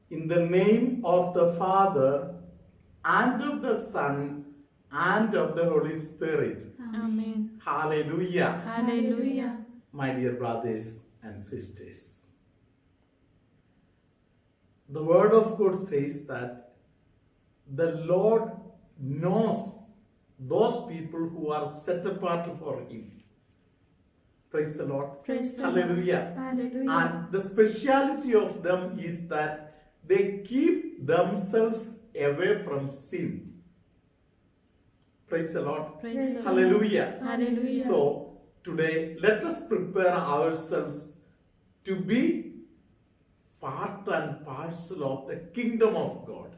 In the name of the Father, and of the Son, and of the Holy Spirit. Amen. Hallelujah. Hallelujah. My dear brothers and sisters, the Word of God says that the Lord knows those people who are set apart for Him. Praise the Lord. Praise the Hallelujah. Hallelujah. And the speciality of them is that they keep themselves away from sin. Praise the Lord. Praise the Hallelujah. Hallelujah. So, today, let us prepare ourselves to be part and parcel of the kingdom of God.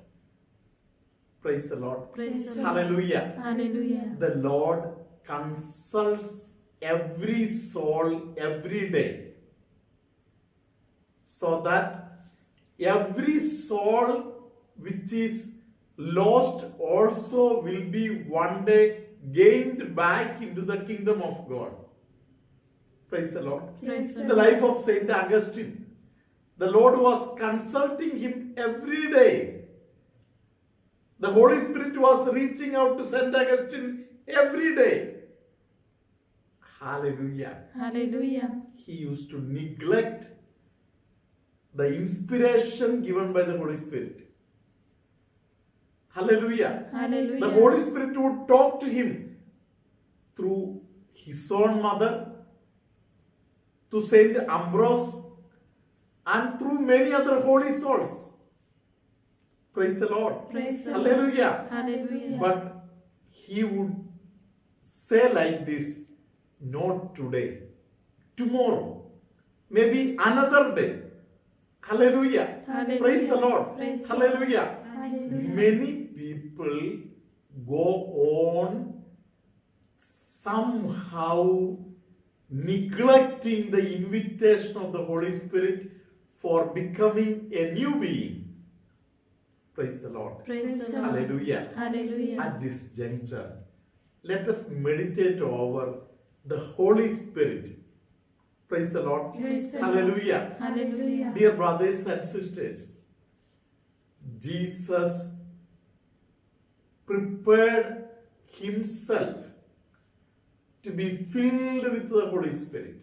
Praise the Lord. Praise the Hallelujah. Hallelujah. The Lord consults every soul every day, so that every soul which is lost also will be one day gained back into the kingdom of God. Praise the Lord. Praise In the life of Saint Augustine, the Lord was consulting him every day. The Holy Spirit was reaching out to Saint Augustine every day. Hallelujah. Hallelujah. He used to neglect the inspiration given by the Holy Spirit. Hallelujah. Hallelujah. The Holy Spirit would talk to him through his own mother, to Saint Ambrose, and through many other holy souls. Praise the Lord. Praise the Hallelujah. Hallelujah. But he would say like this, not today, tomorrow, maybe another day. Hallelujah. Hallelujah. Praise the Lord. Praise the Hallelujah. Hallelujah. Many people go on somehow neglecting the invitation of the Holy Spirit for becoming a new being. Praise the Lord. Praise the Lord. Hallelujah. Hallelujah. At this juncture, let us meditate over the Holy Spirit. Praise the Lord. Praise the Lord. Hallelujah. Hallelujah. Dear brothers and sisters, Jesus prepared himself to be filled with the Holy Spirit.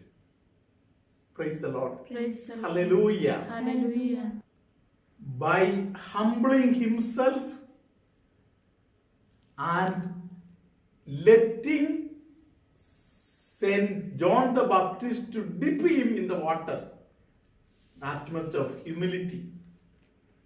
Praise the Lord. Praise the Lord. Hallelujah. Hallelujah. By humbling himself and letting Saint John the Baptist to dip him in the water. That much of humility.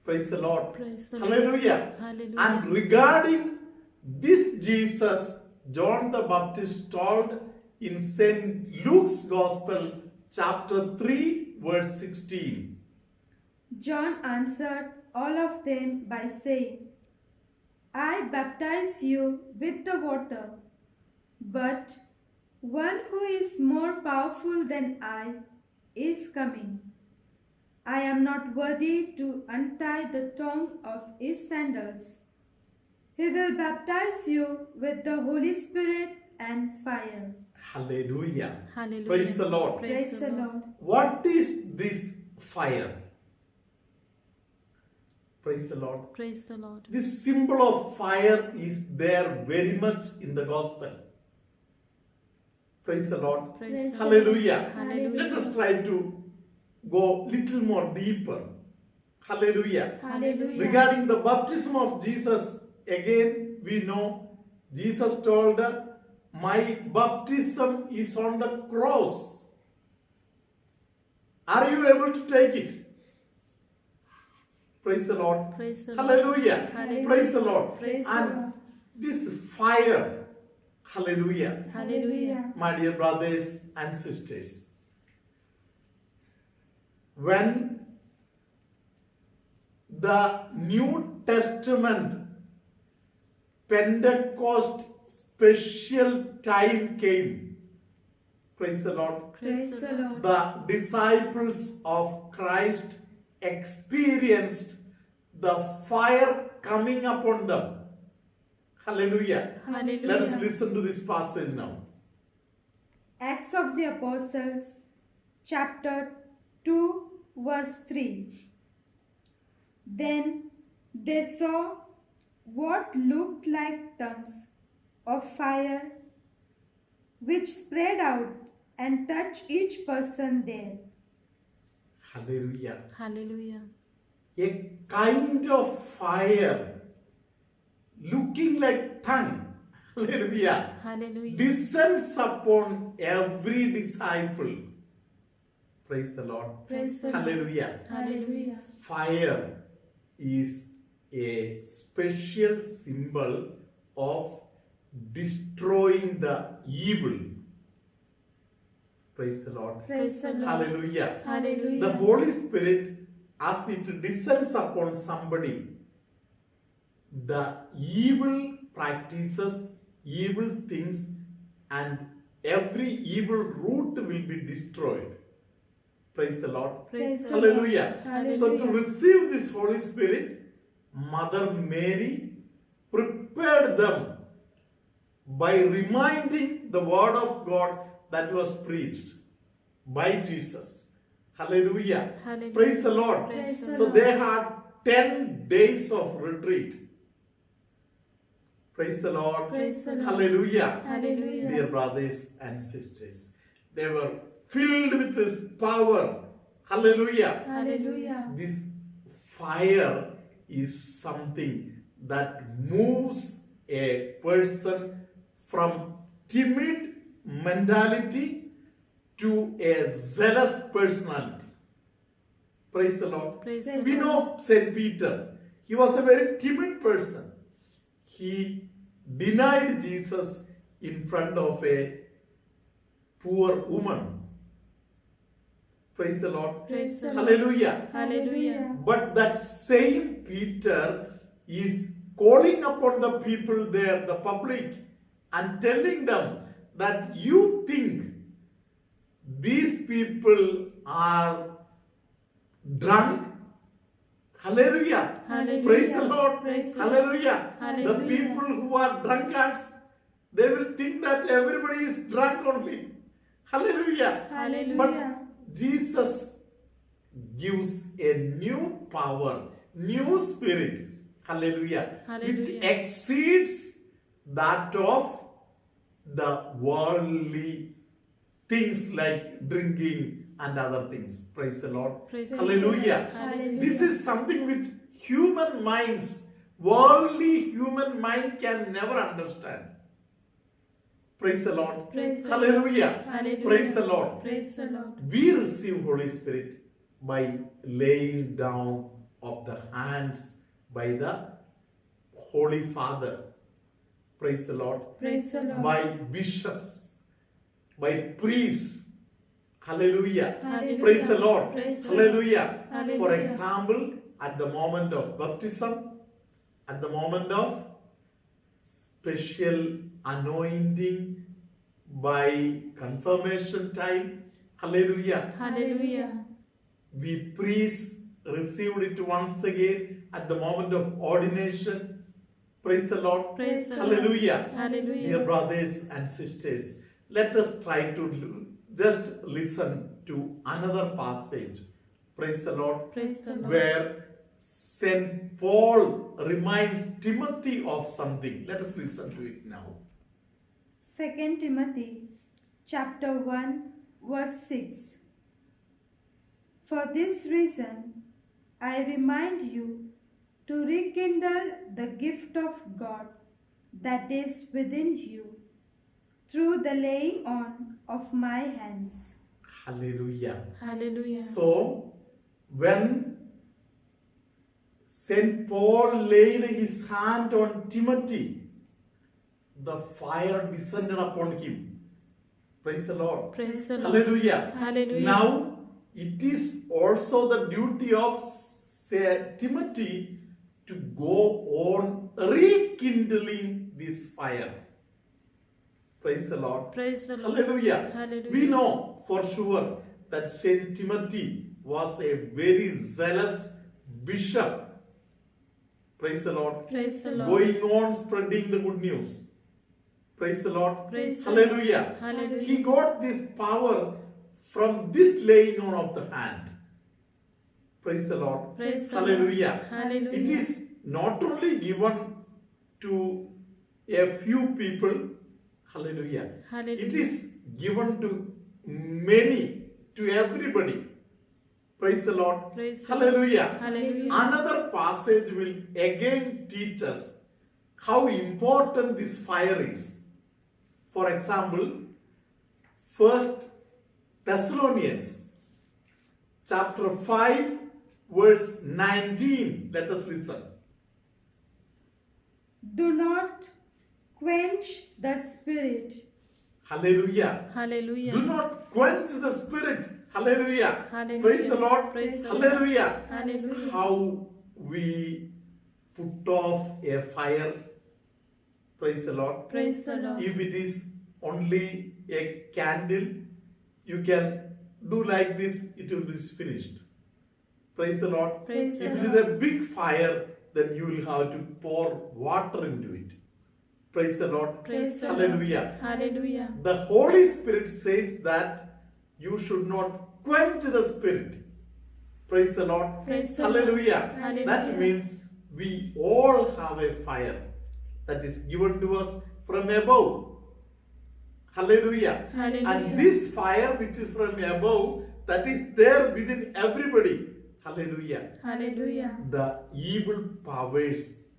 Praise the Lord. Praise the Lord. Hallelujah. Hallelujah. And regarding this Jesus, John the Baptist told in St. Luke's Gospel, chapter 3, verse 16. John answered all of them by saying, I baptize you with the water, but one who is more powerful than I is coming. I am not worthy to untie the tongue of his sandals. He will baptize you with the Holy Spirit and fire. Hallelujah. Hallelujah. Praise the Lord. Praise the Lord. What is this fire? Praise the Lord. Praise the Lord. This symbol of fire is there very much in the gospel. Praise the Lord. Praise the Lord. Hallelujah. Hallelujah. Let us try to go little more deeper. Hallelujah. Hallelujah. Regarding the baptism of Jesus, again we know Jesus told, my baptism is on the cross. Are you able to take it? Praise the Lord. Praise the Lord. Hallelujah. Hallelujah. Praise the Lord. Praise the And Lord. this fire, hallelujah, Hallelujah. my dear brothers and sisters, when the New Testament Pentecost special time came, praise the Lord, Praise the Lord. the disciples of Christ experienced the fire coming upon them. Hallelujah. Hallelujah. Let us listen to this passage now. Acts of the Apostles, chapter 2, verse 3. Then they saw what looked like tongues of fire which spread out and touched each person there. Hallelujah. Hallelujah. A kind of fire looking like tongue. Hallelujah. Hallelujah. Descends upon every disciple. Praise the Lord. Praise the Lord. Hallelujah. Hallelujah. Fire is a special symbol of destroying the evil. Praise the Lord. Praise the Lord. Hallelujah. Hallelujah. The Holy Spirit, as it descends upon somebody, the evil practices, evil things, and every evil root will be destroyed. Praise the Lord. Praise the Hallelujah. Hallelujah. So to receive this Holy Spirit, Mother Mary prepared them by reminding the word of God that was preached by Jesus. Hallelujah. Hallelujah. Praise the Lord. Praise the So Lord. they had 10 days of retreat. Praise the Lord. Praise the Lord. Hallelujah. Hallelujah. Dear brothers and sisters, they were filled with His power. Hallelujah. Hallelujah. This fire is something that moves a person from timid mentality to a zealous personality. Praise the Lord. Praise Praise We the know Saint Peter. He was a very timid person. He denied Jesus in front of a poor woman. Praise the Lord. Praise the Lord. Hallelujah. Hallelujah. But that same Peter is calling upon the people there, the public, and telling them that you think these people are drunk. Hallelujah. Hallelujah. Praise the Lord. Praise the Hallelujah. The Hallelujah. people who are drunkards, they will think that everybody is drunk only. Hallelujah. Hallelujah. But Jesus gives a new power, new spirit. Hallelujah. Which Hallelujah. exceeds that of the worldly things like drinking and other things. Praise the Lord. Praise the Hallelujah. Lord. Hallelujah. This is something which human minds, worldly human mind can never understand. Praise the Lord. Praise the Hallelujah. Hallelujah. Praise the Lord. Praise the Lord. We receive Holy Spirit by laying down of the hands by the Holy Father. Praise the Lord. Praise the Lord. By bishops, by priests. Hallelujah. Hallelujah. Praise the Lord. Praise the Lord. Hallelujah. Hallelujah. For example, at the moment of baptism, at the moment of special anointing by confirmation time. Hallelujah. Hallelujah. We priests received it once again at the moment of ordination. Praise the Lord. Praise the Lord. Hallelujah. Hallelujah. Dear brothers and sisters, let us try to just listen to another passage. Praise the Lord. Praise the Lord. Where St. Paul reminds Timothy of something. Let us listen to it now. 2 Timothy chapter 1 verse 6. For this reason I remind you to rekindle the gift of God that is within you through the laying on of my hands. Hallelujah. Hallelujah. So, when St. Paul laid his hand on Timothy, the fire descended upon him. Praise the Lord. Praise the Lord. Hallelujah. Hallelujah. Now, it is also the duty of Timothy to go on rekindling this fire. Praise the Lord. Praise the Lord. Hallelujah. Hallelujah. We know for sure that Saint Timothy was a very zealous bishop. Praise the Lord. Praise the Lord. Going on spreading the good news. Praise the Lord. Praise the Hallelujah. Hallelujah. He got this power from this laying on of the hand. Praise the Lord. Praise the Hallelujah. Hallelujah. It is not only given to a few people. Hallelujah. Hallelujah. It is given to many, to everybody. Praise the Lord. Praise the Hallelujah. Hallelujah. Another passage will again teach us how important this fire is. For example, 1 Thessalonians chapter 5 verse 19. Let us listen. Do not quench the spirit. Hallelujah. Hallelujah. Do not quench the spirit. Hallelujah. Hallelujah. Praise the Lord. Praise the Lord. Hallelujah. Hallelujah. How we put off a fire. Praise the Lord. Praise the Lord. If it is only a candle, you can do like this, it will be finished. Praise the Lord. Praise the If it is a big fire, then you will have to pour water into it. Praise the Lord. Praise the Lord. Hallelujah. Hallelujah. The Holy Spirit says that you should not quench the Spirit. Praise the Lord. Praise the Lord. Hallelujah. Hallelujah. That means we all have a fire that is given to us from above. Hallelujah. Hallelujah. And this fire which is from above, that is there within everybody. Hallelujah. Hallelujah. The evil powers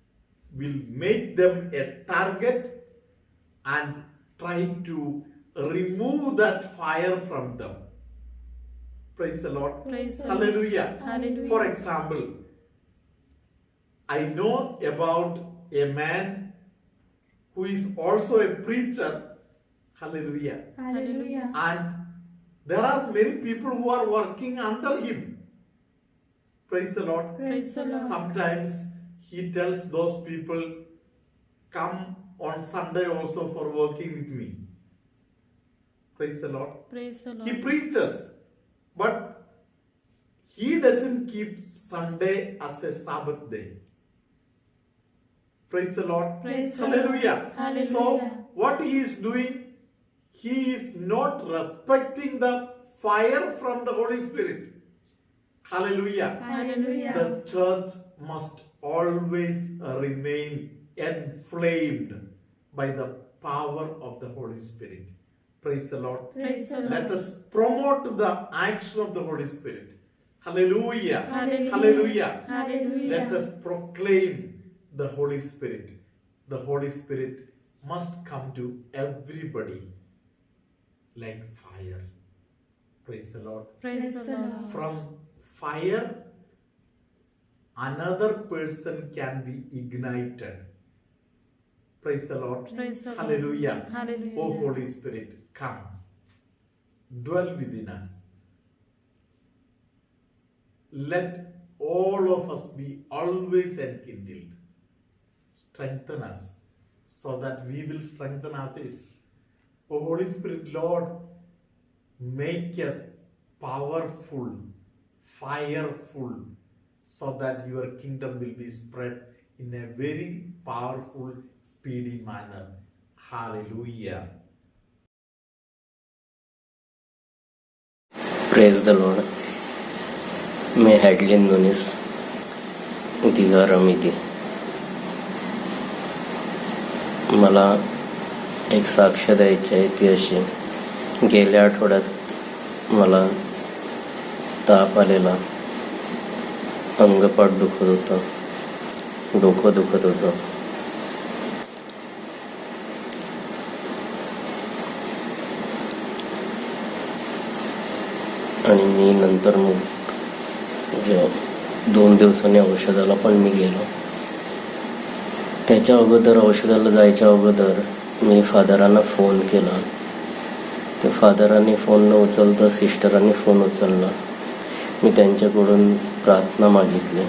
will make them a target and try to remove that fire from them. Praise the Lord. Praise the Lord. Hallelujah. Hallelujah. For example, I know about a man who is also a preacher. Hallelujah. Hallelujah. And there are many people who are working under him. Praise the Lord. Praise the Lord. Sometimes he tells those people, come on Sunday also for working with me. Praise the Lord. Praise the He Lord. preaches, but he doesn't keep Sunday as a Sabbath day. Praise the Lord. Praise the Lord. Hallelujah. Hallelujah. So, what he is doing, he is not respecting the fire from the Holy Spirit. Hallelujah. Hallelujah. The church must always remain inflamed by the power of the Holy Spirit. Praise the Lord. Praise the Lord. Let us promote the action of the Holy Spirit. Hallelujah. Hallelujah. Hallelujah. Hallelujah. Let us proclaim the Holy Spirit. The Holy Spirit must come to everybody like fire. Praise the Lord. Praise the Lord. From fire, another person can be ignited. Praise the Lord. Praise the Lord. Hallelujah. Hallelujah. Oh Holy Spirit, come. Dwell within us. Let all of us be always enkindled. Strengthen us so that we will strengthen others. Oh Holy Spirit, Lord, make us powerful, fireful, so that your kingdom will be spread in a very powerful, speedy manner. Hallelujah. Praise the Lord. मैं हेडलिन नुनिस दिघा रमिती. मला एक साक्ष द्यायची आहे ती अशी, गेल्या आठवड्यात मला ताप आलेला, अंगपाठ दुखत होतं, डोकं दुखत होतं. आणि मी नंतर मग म्हणजे 2 दिवसांनी औषधाला पण मी गेलो. त्याच्या अगोदर औषधाला जायच्या अगोदर मी फादरांना फोन केला. ते फादरांनी फोन न उचलता सिस्टरांनी फोन उचलला. मी त्यांच्याकडून प्रार्थना मागितली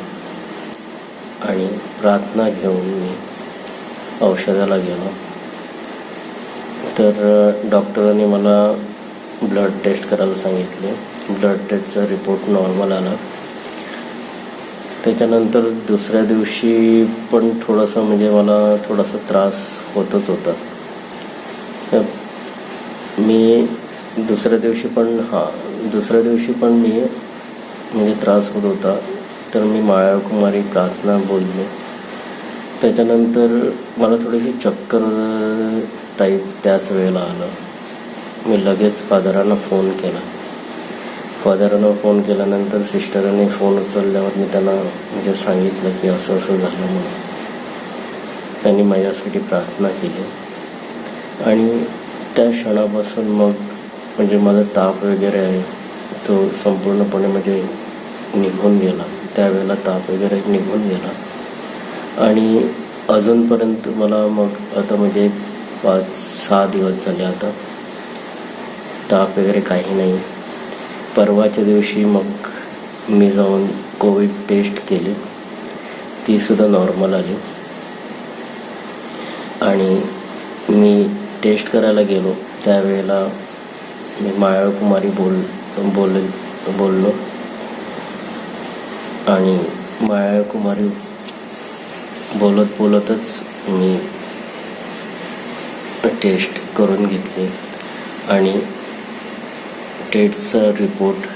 आणि प्रार्थना घेऊन मी औषधाला गेलो. तर डॉक्टरांनी मला ब्लड टेस्ट करायला सांगितले. ब्लड टेस्टचा रिपोर्ट नॉर्मल आला. त्याच्यानंतर दुसऱ्या दिवशी पण थोडंसं म्हणजे मला थोडासा त्रास होतच होता. मी दुसऱ्या दिवशी पण मी म्हणजे त्रास होत होता, तर मी मायाकुमारी प्रार्थना बोललो. त्याच्यानंतर मला थोडीशी चक्कर टाईप त्याच वेळेला आलं. मी लगेच फादरांना फोन केला. फादरांना फोन केल्यानंतर सिस्टरांनी फोन उचलल्यावर मी त्यांना म्हणजे सांगितलं की असं असं झालं म्हणून. त्यांनी माझ्यासाठी प्रार्थना केली आणि त्या क्षणापासून मग म्हणजे माझा ताप वगैरे आहे तो संपूर्णपणे म्हणजे निघून गेला. त्यावेळेला ताप वगैरे निघून गेला आणि अजूनपर्यंत मला मग आता म्हणजे 5-6 दिवस झाले आता ताप वगैरे काही नाही. परवाच्या दिवशी मग मी जाऊन कोविड टेस्ट केली, तीसुद्धा नॉर्मल आली. आणि मी टेस्ट करायला गेलो त्यावेळेला मी मायाकुमारी बोललो आणि मायाकुमारी बोलतच मी टेस्ट करून घेतली आणि टेस्टचा रिपोर्ट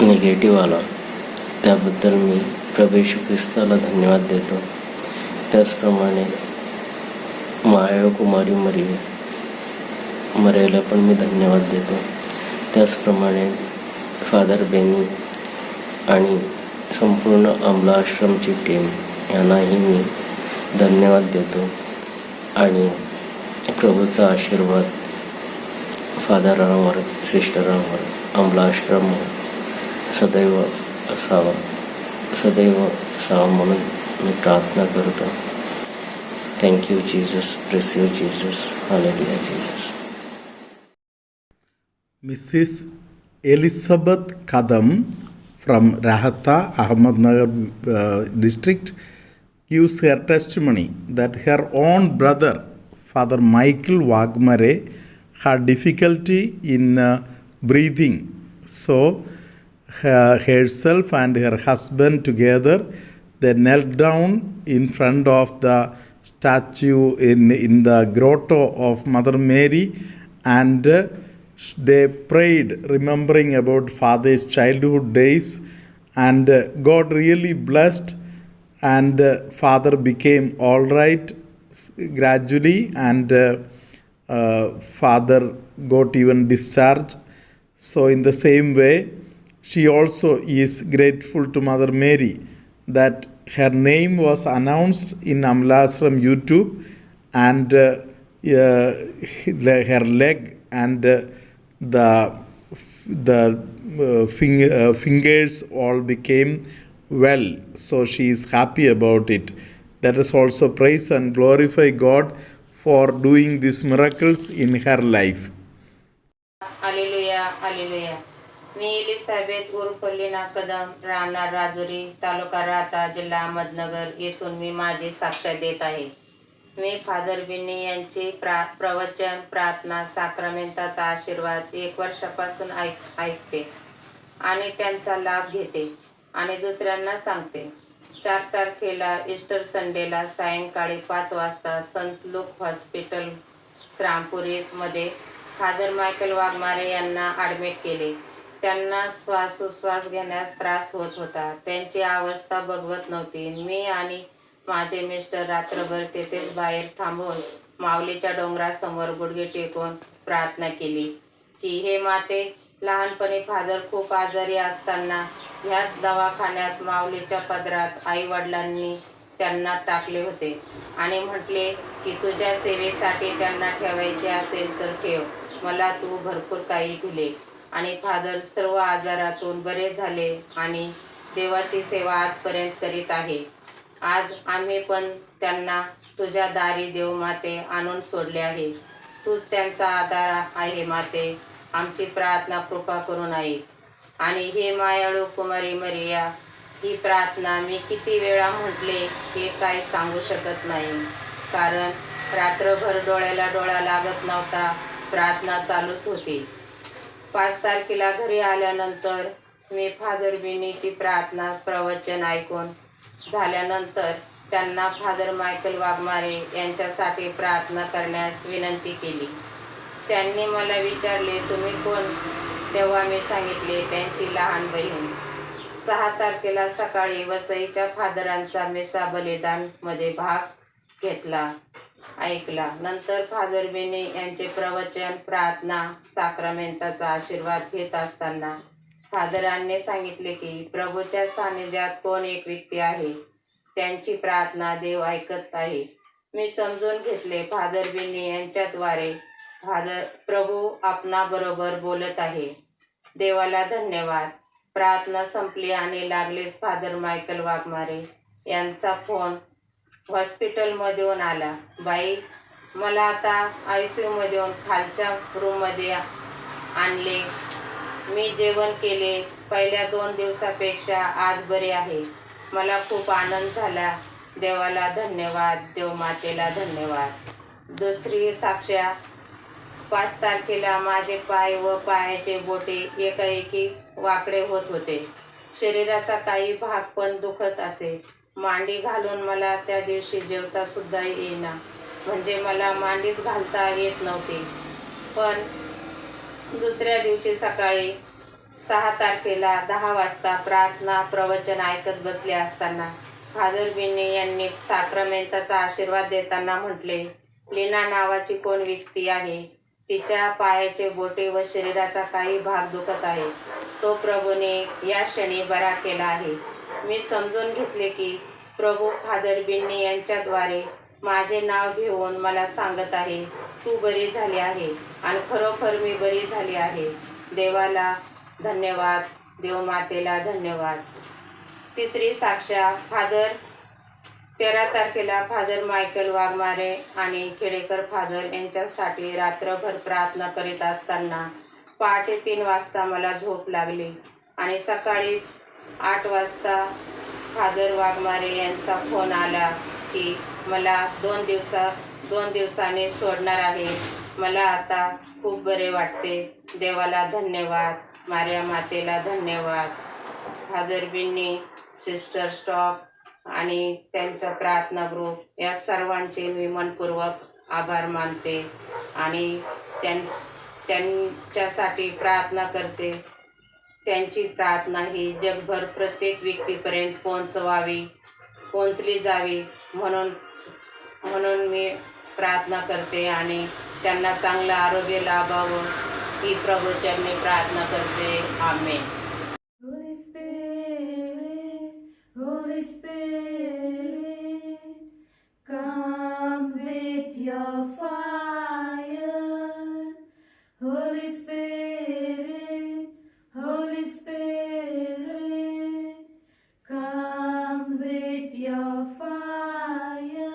निगेटिव्ह आला. त्याबद्दल मी प्रभू येशू ख्रिस्ताला धन्यवाद देतो. त्याचप्रमाणे मायाकुमारी मरेला पण मी धन्यवाद देतो. त्याचप्रमाणे फादर बेनी आणि संपूर्ण अमला आश्रमची टीम यांनाही मी धन्यवाद देतो आणि प्रभूचा आशीर्वाद फादरांवर, सिस्टरांवर, अमला आश्रमवर सदैव असावा म्हणून मी प्रार्थना करतो. Thank you Jesus, press you Jesus, hallelujah Jesus. Mrs. Elizabeth Kadam from Rahata, Ahmednagar district, gives her testimony that her own brother, Father Michael Wagmare, had difficulty in breathing. So herself and her husband together, they knelt down in front of the statue in the grotto of Mother Mary, and they prayed remembering about Father's childhood days, and God really blessed, and Father became all right gradually, and Father got even discharged. So in the same way, she also is grateful to Mother Mary that her name was announced in Amla Ashram YouTube, and her leg and the fingers all became well. So she is happy about it. Let us also praise and glorify God for doing these miracles in her life. Hallelujah hallelujah. Me Elisabeth उर्फ लीना कदम, राहणार राजुरी, तालुका राहता, जिल्हा अहमदनगर येथून मी माझी साक्ष देत आहे. मी father Binni यांची प्रवचन, प्रार्थना, साक्रामेंटाचा आशीर्वाद 1 वर्षापासून ऐकते आणि त्यांचा लाभ घेते आणि दुसऱ्यांना सांगते. 4 तारखेला ईस्टर संडेला सायंकाळी 5 वाजता संत लूक हॉस्पिटल श्रामपुरीमध्ये फादर मायकल वाघमारे यांना ॲडमिट केले. त्यांना श्वासोच्छ्वास घेण्यास त्रास होत होता. त्यांची अवस्था बघवत नव्हती. मी आणि माझे मिस्टर रात्रभर तेथेच बाहेर थांबून माऊलीच्या डोंगरासमोर गुडघे टेकून प्रार्थना केली की हे माते, लहानपणी फादर खूप आजारी असताना ह्याच दवाखान्यात माऊलीच्या पदरात आई-वडिलांनी त्यांना टाकले होते आणि म्हटले की तुझ्या सेवेसाठी त्यांना ठेवायचे असेल तर ठेव, मला तू भरपूर काही दिले. आणि फादर सर्व आजारातून बरे झाले आणि देवाची सेवा आजपर्यंत करीत आहे. आज आम्ही पण त्यांना तुझ्या दारी देव माते आणून सोडले आहे. तूच त्यांचा आधार आहे माते. आमची प्रार्थना कृपा करून ऐक. आणि हे मायाळू कुमारी मरिया, ही प्रार्थना मी किती वेळा म्हटले हे काय सांगू शकत नाही, कारण रात्रभर डोळ्याला डोळा लागत नव्हता. प्रार्थना चालूच होती. 5 तारखेला घरी आल्यानंतर मी फादर बिनीची प्रार्थना प्रवचन ऐकून झाल्यानंतर त्यांना फादर मायकल वाघमारे यांच्यासाठी प्रार्थना करण्यास विनंती केली. त्यांनी मला विचारले, तुम्ही कोण? तेव्हा मी सांगितले त्यांची लहान बहीण. 6 तारखेला सकाळी वसईच्या फादरांचा मेसा बलिदान मध्ये भाग घेतला, ऐकला. नंतर फादर बेने यांचे प्रवचन, प्रार्थना, साक्रामेंटाचा आशीर्वाद घेत असताना फादरांनी सांगितले की प्रभूच्या सानिध्यात कोण एक व्यक्ती आहे, त्यांची प्रार्थना देव ऐकत आहे. मी समजून घेतले फादर बेने यांच्याद्वारे प्रभू आपणाबरोबर बोलत आहे. देवाला धन्यवाद. प्रार्थना संपली आणि लागलीच फादर मायकल वाघमारे यांचा फोन हॉस्पिटलमधून आला. बाई, मला आता ICU मधून खालच्या रूममध्ये आणले. मी जेवण केले. पहिल्या 2 दिवसापेक्षा आज बरे आहे. मला खूप आनंद झाला. देवाला धन्यवाद, देवमातेला धन्यवाद. दुसरी साक्ष्या, 5 तारखेला माझे पाय व पायाचे बोटे एकाएकी वाकडे होत होते. शरीराचा काही भाग पण दुखत असे. मांडी घालून मला त्या दिवशी जेवता सुद्धा येईना, म्हणजे मला मांडीच घालता येत नव्हती. पण दुसऱ्या दिवशी सकाळी 6 तारखेला 10 वाजता प्रार्थना प्रवचन ऐकत बसले असताना फादर बेने यांनी साक्रामेंटाचा आशीर्वाद देताना म्हटले, लीना नावाची कोण व्यक्ती आहे, तिच्या पायाचे बोटे व शरीराचा काही भाग दुखत आहे. तो प्रभूने या क्षणी बरा केला आहे. मी समजून घेतले की प्रभू फादर बेने यांच्याद्वारे माझे नाव घेऊन मला सांगत आहे, तू बरी झाली आहे. आणि खरोखर मी बरी झाली आहे. देवाला धन्यवाद, देवमातेला धन्यवाद. तिसरी साक्ष्या, 13 तारखेला फादर मायकल वाघमारे आणि खेडेकर फादर यांच्यासाठी रात्रभर प्रार्थना करीत असताना पहाटे 3 वाजता मला झोप लागली आणि सकाळीच 8 वाजता फादर वाघमारे यांचा फोन आला की मला 2 दिवसाने सोडणार आहे. मला आता खूप बरे वाटते. देवाला धन्यवाद, मार्या मातेला धन्यवाद. फादर बिन्नी, सिस्टर स्टॉप आणि त्यांचा प्रार्थना ग्रुप या सर्वांचे मी मनपूर्वक आभार मानते आणि त्यांच्यासाठी प्रार्थना करते. त्यांची प्रार्थना ही जगभर प्रत्येक व्यक्तीपर्यंत पोहोचली जावी म्हणून मी प्रार्थना करते आणि त्यांना चांगलं आरोग्य लाभावं ही प्रभूचरणी प्रार्थना करते. आमेन. Holy Spirit, Holy Spirit, come with your fire. Holy Spirit, Holy Spirit, come with your fire.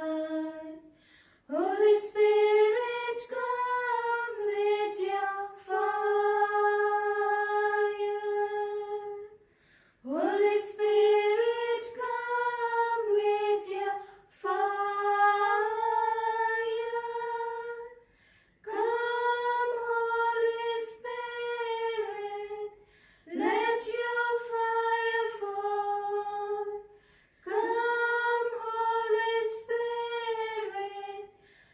Holy Spirit, come with your fire. Holy Spirit, come with your fire. Come, Holy Spirit, let your fire fall. Come, Holy Spirit,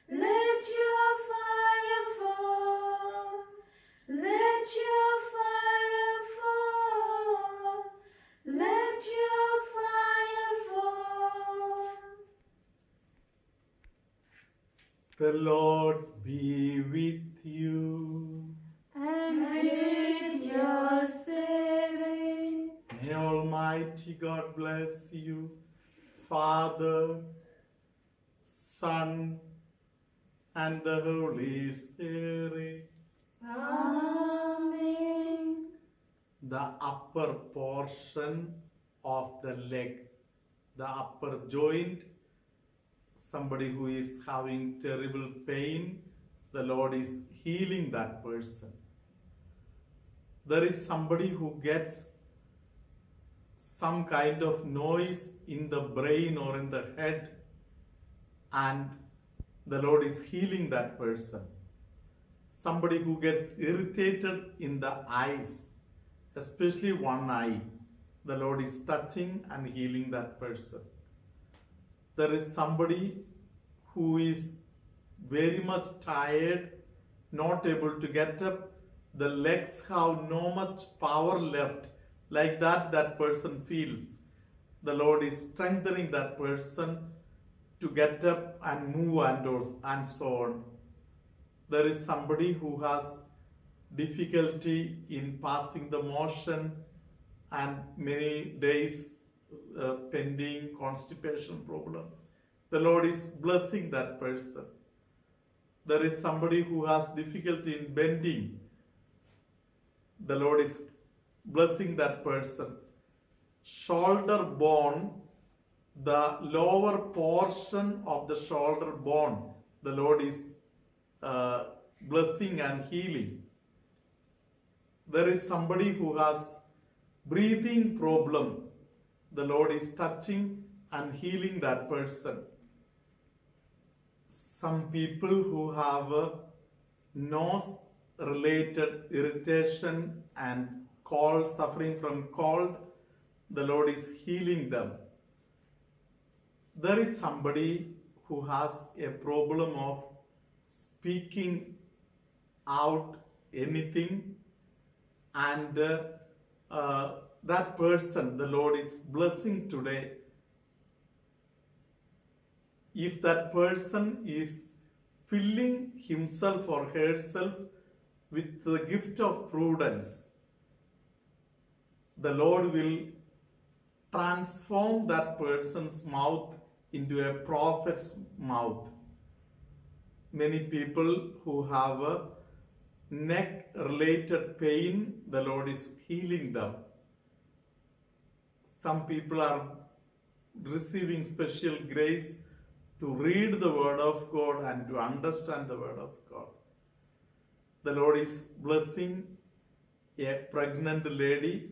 let your fire fall. Let your fire fall. Let your fire fall. The Lord be with you. And with your spirit. May Almighty God bless you, Father, Son, and the Holy Spirit. Amen. The upper portion of the leg, the upper joint, somebody who is having terrible pain, the Lord is healing that person. There is somebody who gets some kind of noise in the brain or in the head, and the Lord is healing that person. Somebody who gets irritated in the eyes, especially one eye, the Lord is touching and healing that person. There is somebody who is very much tired, not able to get up, the legs have no much power left, like that person feels. The Lord is strengthening that person to get up and move and so on. There is somebody who has difficulty in passing the motion and many days pending constipation problem. The Lord is blessing that person. There is somebody who has difficulty in bending. The Lord is blessing that person. Shoulder bone, the lower portion of the shoulder bone, the Lord is blessing and healing. There is somebody who has breathing problem. The Lord is touching and healing that person. Some people who have nose related irritation and cold, suffering from cold, the Lord is healing them. There is somebody who has a problem of speaking out anything, and that person the Lord is blessing today. If that person is filling himself or herself with the gift of prudence, the Lord will transform that person's mouth into a prophet's mouth. Many people who have a neck related pain, the Lord is healing them. Some people are receiving special grace to read the Word of God and to understand the Word of God. The Lord is blessing a pregnant lady.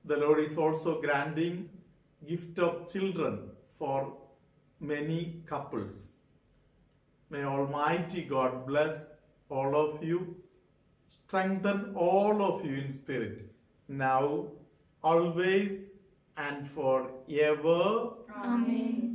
The Lord is also granting gift of children for many couples. May Almighty God bless all of you, strengthen all of you in spirit, now, always, and forever. Amen.